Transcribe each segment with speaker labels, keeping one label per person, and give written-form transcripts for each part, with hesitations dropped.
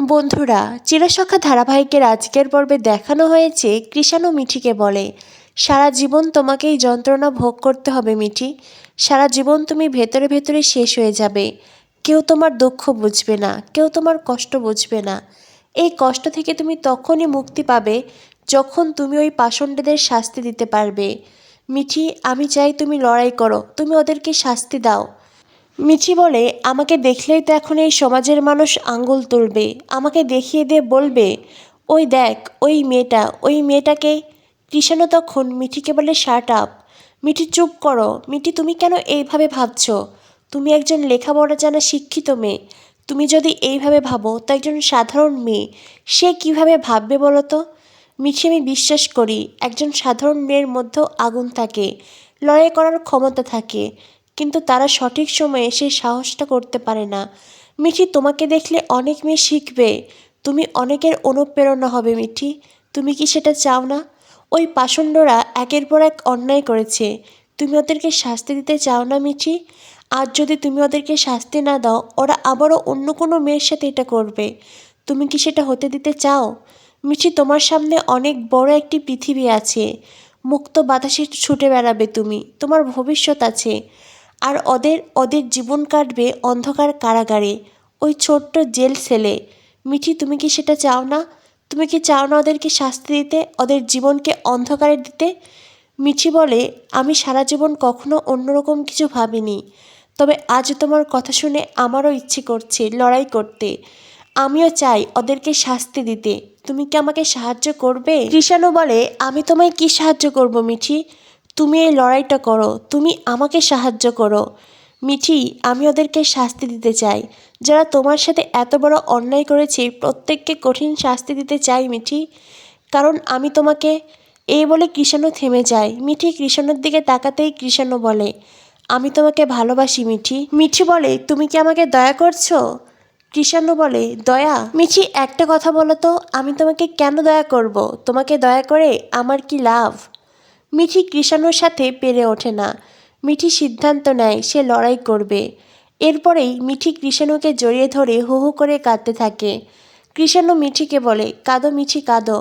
Speaker 1: বন্ধুরা, চিরসখা ধারাবাহিকের আজকের পর্বে দেখানো হয়েছে কৃষাণু মিঠিকে বলে, সারা জীবন তোমাকেই যন্ত্রণা ভোগ করতে হবে মিঠি। সারা জীবন তুমি ভেতরে ভেতরে শেষ হয়ে যাবে। কেউ তোমার দুঃখ বুঝবে না, কেউ তোমার কষ্ট বুঝবে না। এই কষ্ট থেকে তুমি তখনই মুক্তি পাবে যখন তুমি ওই পাষণ্ডদের শাস্তি দিতে পারবে। মিঠি, আমি চাই তুমি লড়াই করো, তুমি ওদেরকে শাস্তি দাও। মিঠি বলে, আমাকে দেখলেই তো এখন এই সমাজের মানুষ আঙ্গুল তুলবে, আমাকে দেখিয়ে দিয়ে বলবে, ওই দেখ ওই মেয়েটাকে। কৃষাণু তখন মিঠিকে বলে, শার্ট আপ। মিঠি, চুপ করো। মিঠি, তুমি কেন এইভাবে ভাবছো? তুমি একজন লেখাপড়া জানা শিক্ষিত মেয়ে। তুমি যদি এইভাবে ভাবো তো একজন সাধারণ মেয়ে সে কিভাবে ভাববে বলো তো? মিঠি, আমি বিশ্বাস করি একজন সাধারণ মেয়ের মধ্যেও আগুন থাকে, লড়াই করার ক্ষমতা থাকে, কিন্তু তারা সঠিক সময়ে সেই সাহসটা করতে পারে না। মিঠি, তোমাকে দেখলে অনেক মেয়ে শিখবে, তুমি অনেকের অনুপ্রেরণা হবে মিঠি। তুমি কি সেটা চাও না? ওই পাষণ্ডরা একের পর এক অন্যায় করেছে, তুমি ওদেরকে শাস্তি দিতে চাও না মিঠি? আর যদি তুমি ওদেরকে শাস্তি না দাও, ওরা আবারও অন্য কোনো মেয়ের সাথে এটা করবে। তুমি কি সেটা হতে দিতে চাও? মিঠি, তোমার সামনে অনেক বড় একটি পৃথিবী আছে, মুক্ত বাতাসে ছুটে বেড়াবে তুমি, তোমার ভবিষ্যৎ আছে। আর ওদের ওদের জীবন কাটবে অন্ধকার কারাগারে, ওই ছোট্ট জেল সেলে। মিঠি, তুমি কি সেটা চাও না? তুমি কি চাও না ওদেরকে শাস্তি দিতে, ওদের জীবনকে অন্ধকারে দিতে? মিঠি বলে, আমি সারা জীবন কখনো অন্যরকম কিছু ভাবিনি, তবে আজ তোমার কথা শুনে আমারও ইচ্ছে করছে লড়াই করতে। আমিও চাই ওদেরকে শাস্তি দিতে। তুমি কি আমাকে সাহায্য করবে? কৃষাণু বলে, আমি তোমায় কি সাহায্য করব মিঠি? তুমি এই লড়াইটা করো, তুমি আমাকে সাহায্য করো। মিঠি, আমি ওদেরকে শাস্তি দিতে চাই, যারা তোমার সাথে এত বড় অন্যায় করেছে প্রত্যেককে কঠিন শাস্তি দিতে চাই মিঠি। কারণ আমি তোমাকে। এই বলে কৃষাণু থেমে যায়। মিঠি কৃষাণুর দিকে তাকাতেই কৃষাণু বলে, আমি তোমাকে ভালোবাসি মিঠি। মিঠি বলে, তুমি কি আমাকে দয়া করছো? কৃষাণু বলে, দয়া? মিঠি, একটা কথা বলো তো, আমি তোমাকে কেন দয়া করব? তোমাকে দয়া করে আমার কি লাভ? মিঠি কৃষাণুর সাথে পেরে ওঠে না। মিঠি সিদ্ধান্ত নেয় সে লড়াই করবে। এরপরেই মিঠি কৃষাণুকে জড়িয়ে ধরে হু হু করে কাঁদতে থাকে। কৃষাণু মিঠিকে বলে, কাঁদো মিঠি কাঁদো,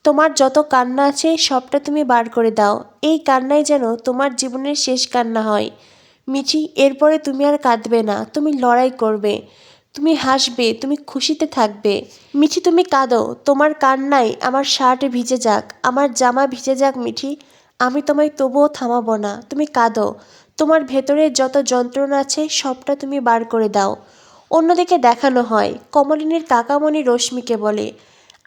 Speaker 1: তোমার যত কান্না আছে সবটা তুমি বার করে দাও। এই কান্নাই যেন তোমার জীবনের শেষ কান্না হয়। মিঠি, এরপরে তুমি আর কাঁদবে না, তুমি লড়াই করবে, তুমি হাসবে, তুমি খুশিতে থাকবে। মিঠি, তুমি কাঁদো, তোমার কান্নায় আমার শার্ট ভিজে যাক, আমার জামা ভিজে যাক মিঠি, আমি তোমায় তবুও থামাবো না। তুমি কাঁদো, তোমার ভেতরে যত যন্ত্রণা আছে সবটা তুমি বার করে দাও। অন্যদিকে দেখানো হয় কমলিনীর কাকামণি রশ্মিকে বলে,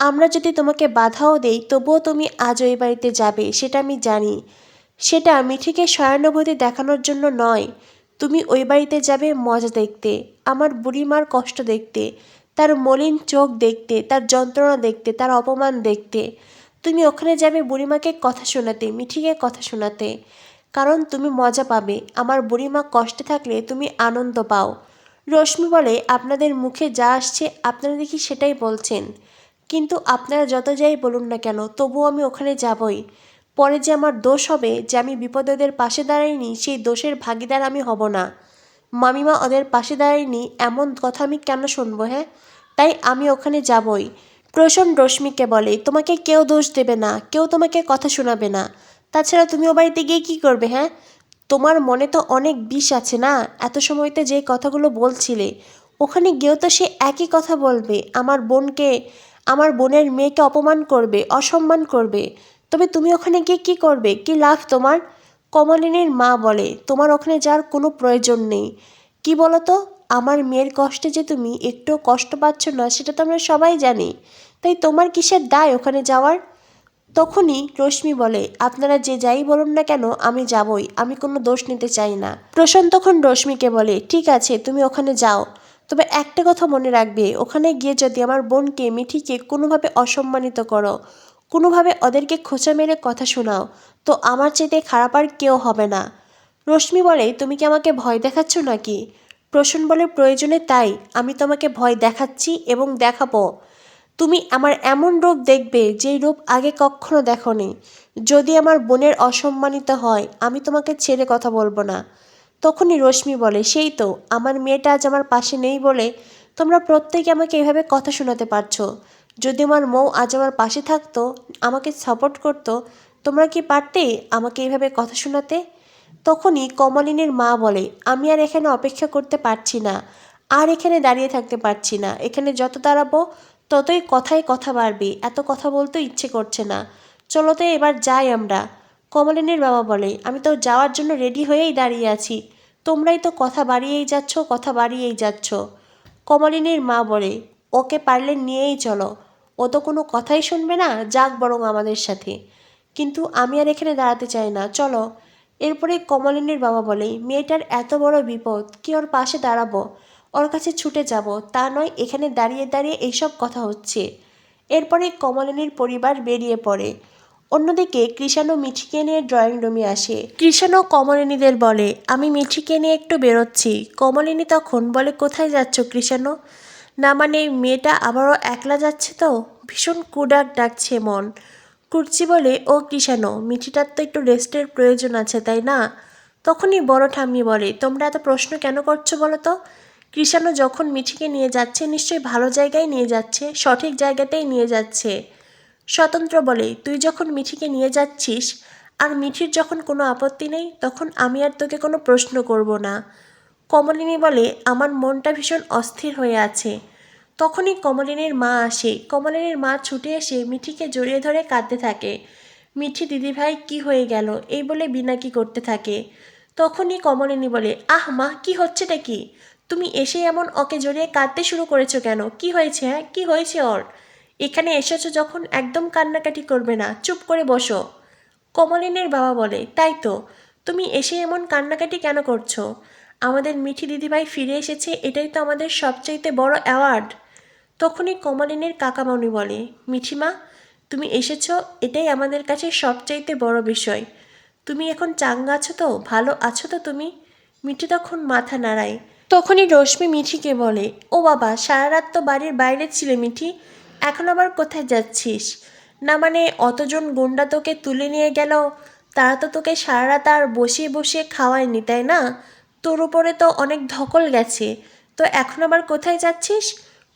Speaker 1: আমরা যদি তোমাকে বাধাও দেই তবুও তুমি আজ ওই বাড়িতে যাবে, সেটা আমি জানি। সেটা মিঠিকে সহানুভূতি দেখানোর জন্য নয়, তুমি ওই বাড়িতে যাবে মজা দেখতে, আমার বুড়িমার কষ্ট দেখতে, তার মলিন চোখ দেখতে, তার যন্ত্রণা দেখতে, তার অপমান দেখতে। তুমি ওখানে যাবে বুড়িমাকে কথা শোনাতে, মিঠিকে কথা শোনাতে, কারণ তুমি মজা পাবে। আমার বুড়িমা কষ্টে থাকলে তুমি আনন্দ পাও। রশ্মি বলে, আপনাদের মুখে যা আসছে আপনারা দেখি সেটাই বলছেন, কিন্তু আপনারা যত যাই বলুন না কেন তবুও আমি ওখানে যাবই। পরে যে আমার দোষ হবে যে আমি বিপদে ওদের পাশে দাঁড়াইনি, সেই দোষের ভাগিদার আমি হব না। মামিমা ওদের পাশে দাঁড়ায়নি এমন কথা আমি কেন শুনবো? হ্যাঁ, তাই আমি ওখানে যাবই। প্রসন্ন রশ্মিকে বলে, তোমাকে কেউ দোষ দেবে না, কেউ তোমাকে কথা শোনাবে না। তাছাড়া তুমি ও বাড়িতে গিয়ে কী করবে? হ্যাঁ, তোমার মনে তো অনেক বিষ আছে না, এত সময়তে যে কথাগুলো বলছিলে, ওখানে গিয়েও তো সে একই কথা বলবে, আমার বোনকে, আমার বোনের মেয়েকে অপমান করবে, অসম্মান করবে। তবে তুমি ওখানে গিয়ে কী করবে? কী লাভ তোমার? কমলিনীর মা বলে, তোমার ওখানে যাওয়ার কোনো প্রয়োজন নেই। কি বলো তো, আমার মেয়ের কষ্টে যে তুমি একটুও কষ্ট পাচ্ছ না সেটা তো আমরা সবাই জানি, তাই তোমার কিসের দায় ওখানে যাওয়ার? তখনই রশ্মি বলে, আপনারা যে যাই বলুন না কেন আমি যাবই, আমি কোনো দোষ নিতে চাই না। প্রশান তখন রশ্মিকে বলে, ঠিক আছে তুমি ওখানে যাও, তবে একটা কথা মনে রাখবে, ওখানে গিয়ে যদি আমার বোনকে মিঠিকে কোনোভাবে অসম্মানিত করো, কোনোভাবে ওদেরকে খোঁচা মেরে কথা শোনাও, তো আমার চাইতে খারাপ আর কেউ হবে না। রশ্মি বলে, তুমি কি আমাকে ভয় দেখাচ্ছ নাকি? প্রসূন বলে, প্রয়োজনে তাই আমি তোমাকে ভয় দেখাচ্ছি এবং দেখাবো। তুমি আমার এমন রূপ দেখবে যেই রূপ আগে কখনো দেখোনি। যদি আমার বোনের অসম্মানিত হয় আমি তোমাকে ছেড়ে কথা বলবো না। তখনই রশ্মি বলে, সেই তো আমার মেয়েটা আজ আমার পাশে নেই বলে তোমরা প্রত্যেকে আমাকে এভাবে কথা শোনাতে পারছো। যদি আমার মৌ আজ আমার পাশে থাকতো, আমাকে সাপোর্ট করতো, তোমরা কি পারতে আমাকে এইভাবে কথা শোনাতে? তখনই কমলিনীর মা বলে, আমি আর এখানে অপেক্ষা করতে পারছি না, আর এখানে দাঁড়িয়ে থাকতে পারছি না। এখানে যত দাঁড়াবো ততই কথায় কথা বাড়বে, এত কথা বলতে ইচ্ছে করছে না। চলো তো এবার যাই আমরা। কমলিনীর বাবা বলে, আমি তো যাওয়ার জন্য রেডি হয়েই দাঁড়িয়ে আছি, তোমরাই তো কথা বাড়িয়েই যাচ্ছ, কথা বাড়িয়েই যাচ্ছ। কমলিনীর মা বলে, ওকে পারলে নিয়েই চলো, ও তো কোনো কথাই শুনবে না, যাক বরং আমাদের সাথে। কিন্তু আমি আর এখানে দাঁড়াতে চাই না, চলো। এরপরে কমলিনীর বাবা বলে, মেয়েটার এত বড় বিপদ, কি ওর পাশে দাঁড়াবো, ওর কাছে ছুটে যাব, তা নয় এখানে দাঁড়িয়ে দাঁড়িয়ে এইসব কথা হচ্ছে। এরপরে কমলিনীর পরিবার বেরিয়ে পড়ে। অন্যদিকে কৃষাণ ও মিঠিকে নিয়ে ড্রয়িং রুমে আসে। কৃষাণ ও কমলিনীদের বলে, আমি মিঠিকে নিয়ে একটু বেরোচ্ছি। কমলিনী তখন বলে, কোথায় যাচ্ছ কৃষাণ? না মানে মেয়েটা আবারও একলা যাচ্ছে তো, ভীষণ কুডাক ডাকছে মন। কুর্চি বলে, ও কৃষাণ, মিঠিটার তো একটু রেস্টের প্রয়োজন আছে তাই না? তখনই বড় ঠাম্মি বলে, তোমরা এত প্রশ্ন কেন করছো বলো তো? কৃষাণ যখন মিঠিকে নিয়ে যাচ্ছে নিশ্চয়ই ভালো জায়গায় নিয়ে যাচ্ছে, সঠিক জায়গাতেই নিয়ে যাচ্ছে। স্বতন্ত্র বলে, তুই যখন মিঠিকে নিয়ে যাচ্ছিস আর মিঠির যখন কোনো আপত্তি নেই, তখন আমি আর তোকে কোনো প্রশ্ন করব না। কমলিনী বলে, আমার মনটা ভীষণ অস্থির হয়ে আছে। তখনই কমলিনীর মা আসে। কমলিনীর মা ছুটে এসে মিঠিকে জড়িয়ে ধরে কাঁদতে থাকে। মিঠি দিদিভাই কি হয়ে গেল এই বলে বিনাকি করতে থাকে। তখনই কমলিনী বলে, আহ মা, কি হচ্ছেটা কি? তুমি এসে এমন ওকে জড়িয়ে কাঁদতে শুরু করেছো কেন? কি হয়েছে? হ্যাঁ, কি হয়েছে ওর? এখানে এসেছো যখন একদম কান্নাকাটি করবে না, চুপ করে বসো। কমলিনীর বাবা বলে, তাই তো, তুমি এসে এমন কান্নাকাটি কেন করছো? আমাদের মিঠি দিদিভাই ফিরে এসেছে, এটাই তো আমাদের সবচাইতে বড় অ্যাওয়ার্ড। তখনই কমলিনীর কাকামণি বলে, মিঠিমা, তুমি এসেছো, এটাই আমাদের কাছে সবচাইতে বড় বিষয়। তুমি এখন চাঙ্গা আছো তো, ভালো আছো তো তুমি? মিঠি তখন মাথা নাড়ায়। তখনই রশ্মি মিঠিকে বলে, ও বাবা, সারা রাত তো বাড়ির বাইরে ছিলে মিঠি, এখন আবার কোথায় যাচ্ছিস? না মানে অতজন গুন্ডা তোকে তুলে নিয়ে গেল, তারা তো তোকে সারা রাত আর বসিয়ে বসিয়ে খাওয়ায়নি তাই না? তোর উপরে তো অনেক ধকল গেছে, তো এখন আবার কোথায় যাচ্ছিস?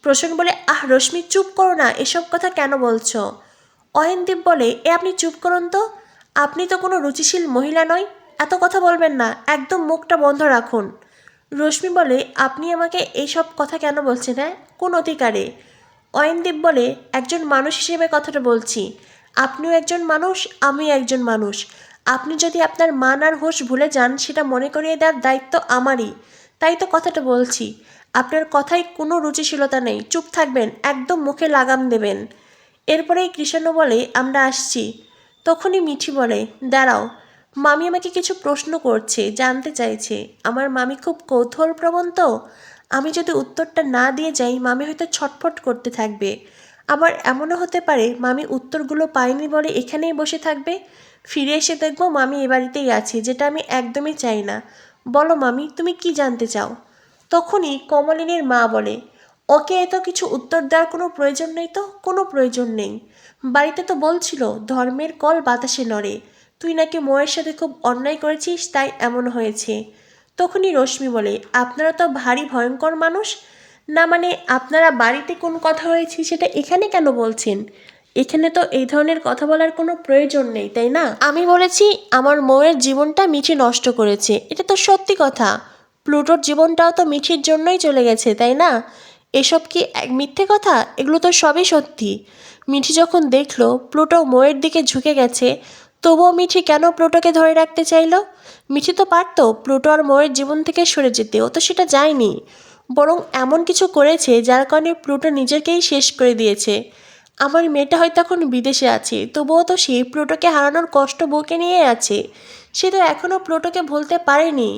Speaker 1: প্রসন্ন বলে, আহ রশ্মি, চুপ করো না, এসব কথা কেন বলছো? অয়নদীপ বলে, আপনি চুপ করুন তো, আপনি তো কোনো রুচিশীল মহিলা নয়, এত কথা বলবেন না, একদম মুখটা বন্ধ রাখুন। রশ্মি বলে, আপনি আমাকে এইসব কথা কেন বলছেন? হ্যাঁ, কোন অধিকারে? অয়নদীপ বলে, একজন মানুষ হিসেবে কথাটা বলছি, আপনিও একজন মানুষ, আমিও একজন মানুষ। আপনি যদি আপনার মান আর হোশ ভুলে যান, সেটা মনে করিয়ে দেওয়ার দায়িত্ব আমারই, তাই তো কথাটা বলছি। আপনার কথায় কোনো রুচিশীলতা নেই, চুপ থাকবেন, একদম মুখে লাগাম দেবেন। এরপরেই কৃষ্ণ বলে, আমরা আসছি। তখনই মিঠি বলে, দাঁড়াও, মামি আমাকে কিছু প্রশ্ন করছে, জানতে চাইছে। আমার মামি খুব কৌতূহলপ্রবণ তো, আমি যদি উত্তরটা না দিয়ে যাই মামি হয়তো ছটফট করতে থাকবে। আবার এমনও হতে পারে মামি উত্তরগুলো পায়নি বলে এখানেই বসে থাকবে, ফিরে এসে দেখবো মামি এ বাড়িতেই আছে, যেটা আমি একদমই চাই না। বলো মামি, তুমি কি জানতে চাও? তখনই কমলিনীর মা বলে, ওকে এত কিছু উত্তর দেওয়ার কোনো প্রয়োজন নেই, তো কোনো প্রয়োজন নেই। বাড়িতে তো বলছিল ধর্মের কল বাতাসে নড়ে, তুই নাকি মোয়ের সাথে খুব অন্যায় করেছিস, তাই এমন হয়েছে। তখনই রশ্মি বলে, আপনারা তো ভারী ভয়ঙ্কর মানুষ। না মানে আপনারা বাড়িতে কোন কথা হয়েছে সেটা এখানে কেন বলছেন? এখানে তো এই ধরনের কথা বলার কোনো প্রয়োজন নেই তাই না? আমি বলেছি আমার মৌয়ের জীবনটা মিঠি নষ্ট করেছে, এটা তো সত্যি কথা। প্লুটোর জীবনটাও তো মিঠির জন্যই চলে গেছে তাই না? এসব কি এক মিথ্যে কথা? এগুলো তো সবই সত্যি। মিঠি যখন দেখলো প্লুটো মৌয়ের দিকে ঝুঁকে গেছে, তবুও মিঠি কেন প্লুটোকে ধরে রাখতে চাইলো? মিঠি তো পারতো প্লুটো আর মৌয়ের জীবন থেকে সরে যেতে, ও তো সেটা যায়নি, বরং এমন কিছু করেছে যার কারণে প্লুটো নিজেকেই শেষ করে দিয়েছে। আমার মেয়েটা হয়তো এখন বিদেশে আছে, তবুও তো সেই প্লুটোকে হারানোর কষ্ট বুকে নিয়ে আছে, সে তো এখনও প্লুটোকে ভুলতে পারেনি।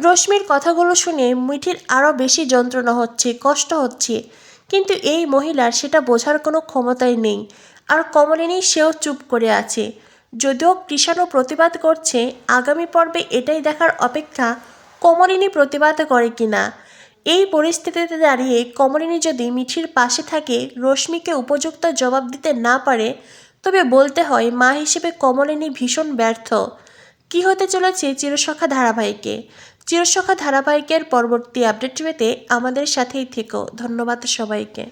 Speaker 1: রশ্মির কথাগুলো শুনে মিঠির আরও বেশি যন্ত্রণা হচ্ছে, কষ্ট হচ্ছে, কিন্তু এই মহিলার সেটা বোঝার কোনো ক্ষমতাই নেই। আর কমলিনী সেও চুপ করে আছে। যদিও কৃষাণও প্রতিবাদ করছে, আগামী পর্বে এটাই দেখার অপেক্ষা কমলিনী প্রতিবাদ করে কিনা। এই পরিস্থিতিতে দাঁড়িয়ে কমলিনী যদি মিঠির পাশে থাকে, রশ্মিকে উপযুক্ত জবাব দিতে না পারে, তবে বলতে হয় মা হিসেবে কমলিনী ভীষণ ব্যর্থ। কি হতে চলেছে চিরসখা ধারাবাহিকে। চিরসখা ধারাবাহিকের পরবর্তী আপডেট পেতে আমাদের সাথেই থেকো। ধন্যবাদ সবাইকে।